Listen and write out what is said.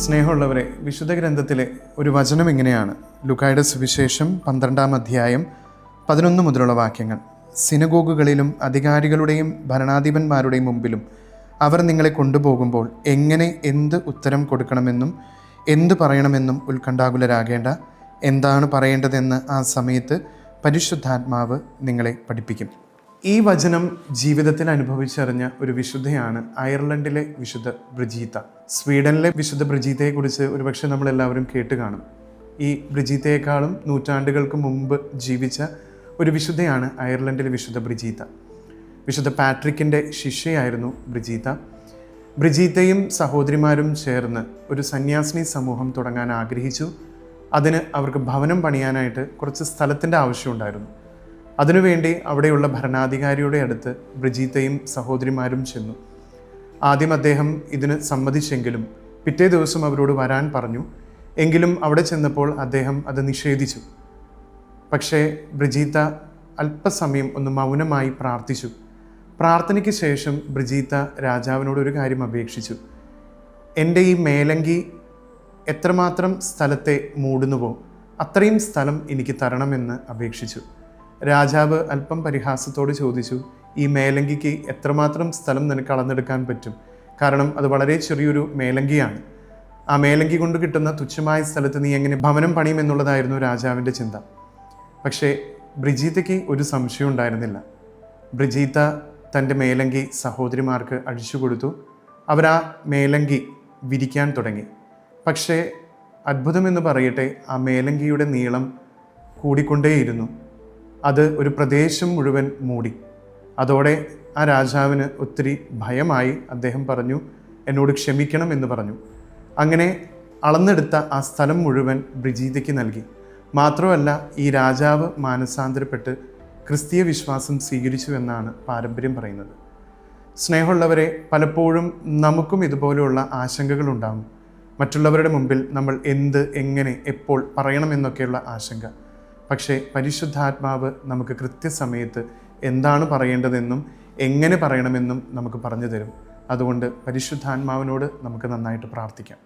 സ്നേഹമുള്ളവരെ, വിശുദ്ധ ഗ്രന്ഥത്തിലെ ഒരു വചനം ഇങ്ങനെയാണ്. ലൂക്കായുടെ സുവിശേഷം 12-ാം അധ്യായം 11 മുതലുള്ള വാക്യങ്ങൾ. സിനഗോഗുകളിലും അധികാരികളുടെയും ഭരണാധിപന്മാരുടെയും മുമ്പിലും അവർ നിങ്ങളെ കൊണ്ടുപോകുമ്പോൾ എങ്ങനെ എന്ത് ഉത്തരം കൊടുക്കണമെന്നും എന്തു പറയണമെന്നും ഉത്കണ്ഠാകുലരാകേണ്ട. എന്താണ് പറയേണ്ടതെന്ന് ആ സമയത്ത് പരിശുദ്ധാത്മാവ് നിങ്ങളെ പഠിപ്പിക്കും. ഈ വചനം ജീവിതത്തിൽ അനുഭവിച്ചറിഞ്ഞ ഒരു വിശുദ്ധയാണ് അയർലൻഡിലെ വിശുദ്ധ ബ്രിജീത്ത. സ്വീഡനിലെ വിശുദ്ധ ബ്രിജീത്തയെക്കുറിച്ച് ഒരുപക്ഷെ നമ്മളെല്ലാവരും കേട്ട് കാണും. ഈ ബ്രിജീത്തയെക്കാളും നൂറ്റാണ്ടുകൾക്ക് മുമ്പ് ജീവിച്ച ഒരു വിശുദ്ധയാണ് അയർലൻഡിലെ വിശുദ്ധ ബ്രിജീത്ത. വിശുദ്ധ പാട്രിക്കിൻ്റെ ശിഷ്യയായിരുന്നു ബ്രിജീത്ത. ബ്രിജീത്തയും സഹോദരിമാരും ചേർന്ന് ഒരു സന്യാസിനി സമൂഹം തുടങ്ങാൻ ആഗ്രഹിച്ചു. അതിന് അവർക്ക് ഭവനം പണിയാനായിട്ട് കുറച്ച് സ്ഥലത്തിൻ്റെ ആവശ്യമുണ്ടായിരുന്നു. അതിനുവേണ്ടി അവിടെയുള്ള ഭരണാധികാരിയുടെ അടുത്ത് ബ്രിജീത്തയും സഹോദരിമാരും ചെന്നു. ആദ്യം അദ്ദേഹം ഇതിന് സമ്മതിച്ചെങ്കിലും പിറ്റേ ദിവസം അവരോട് വരാൻ പറഞ്ഞു. എങ്കിലും അവിടെ ചെന്നപ്പോൾ അദ്ദേഹം അത് നിഷേധിച്ചു. പക്ഷേ ബ്രിജീത്ത അല്പസമയം ഒന്ന് മൗനമായി പ്രാർത്ഥിച്ചു. പ്രാർത്ഥനയ്ക്ക് ശേഷം ബ്രിജീത്ത രാജാവിനോട് ഒരു കാര്യം അപേക്ഷിച്ചു. എൻ്റെ ഈ മേലങ്കി എത്രമാത്രം സ്ഥലത്തെ മൂടുന്നുവോ അത്രയും സ്ഥലം എനിക്ക് തരണമെന്ന് അപേക്ഷിച്ചു. രാജാവ് അല്പം പരിഹാസത്തോട് ചോദിച്ചു, ഈ മേലങ്കിക്ക് എത്രമാത്രം സ്ഥലം നിനക്ക് അളന്നെടുക്കാൻ പറ്റും? കാരണം അത് വളരെ ചെറിയൊരു മേലങ്കിയാണ്. ആ മേലങ്കി കൊണ്ട് കിട്ടുന്ന തുച്ഛമായ സ്ഥലത്ത് നീ എങ്ങനെ ഭവനം പണിയുമെന്നുള്ളതായിരുന്നു രാജാവിൻ്റെ ചിന്ത. പക്ഷേ ബ്രിജീത്തയ്ക്ക് ഒരു സംശയം ഉണ്ടായിരുന്നില്ല. ബ്രിജീത്ത തൻ്റെ മേലങ്കി സഹോദരിമാർക്ക് അഴിച്ചു കൊടുത്തു. അവരാ മേലങ്കി വിരിക്കാൻ തുടങ്ങി. പക്ഷേ അത്ഭുതമെന്ന് പറയട്ടെ, ആ മേലങ്കിയുടെ നീളം കൂടിക്കൊണ്ടേയിരുന്നു. അത് ഒരു പ്രദേശം മുഴുവൻ മൂടി. അതോടെ ആ രാജാവിന് ഒത്തിരി ഭയമായി. അദ്ദേഹം പറഞ്ഞു, എന്നോട് ക്ഷമിക്കണം എന്ന് പറഞ്ഞു. അങ്ങനെ അളന്നെടുത്ത ആ സ്ഥലം മുഴുവൻ ബ്രിജീത്തയ്ക്ക് നൽകി. മാത്രമല്ല, ഈ രാജാവ് മാനസാന്തരപ്പെട്ട് ക്രിസ്തീയ വിശ്വാസം സ്വീകരിച്ചു എന്നാണ് പാരമ്പര്യം പറയുന്നത്. സ്നേഹമുള്ളവരെ, പലപ്പോഴും നമുക്കും ഇതുപോലെയുള്ള ആശങ്കകളുണ്ടാകും. മറ്റുള്ളവരുടെ മുമ്പിൽ നമ്മൾ എന്ത്, എങ്ങനെ, എപ്പോൾ പറയണമെന്നൊക്കെയുള്ള ആശങ്ക. പക്ഷേ പരിശുദ്ധാത്മാവ് നമുക്ക് കൃത്യസമയത്ത് എന്താണ് പറയേണ്ടതെന്നും എങ്ങനെ പറയണമെന്നും നമുക്ക് പറഞ്ഞു തരും. അതുകൊണ്ട് പരിശുദ്ധാത്മാവിനോട് നമുക്ക് നന്നായിട്ട് പ്രാർത്ഥിക്കാം.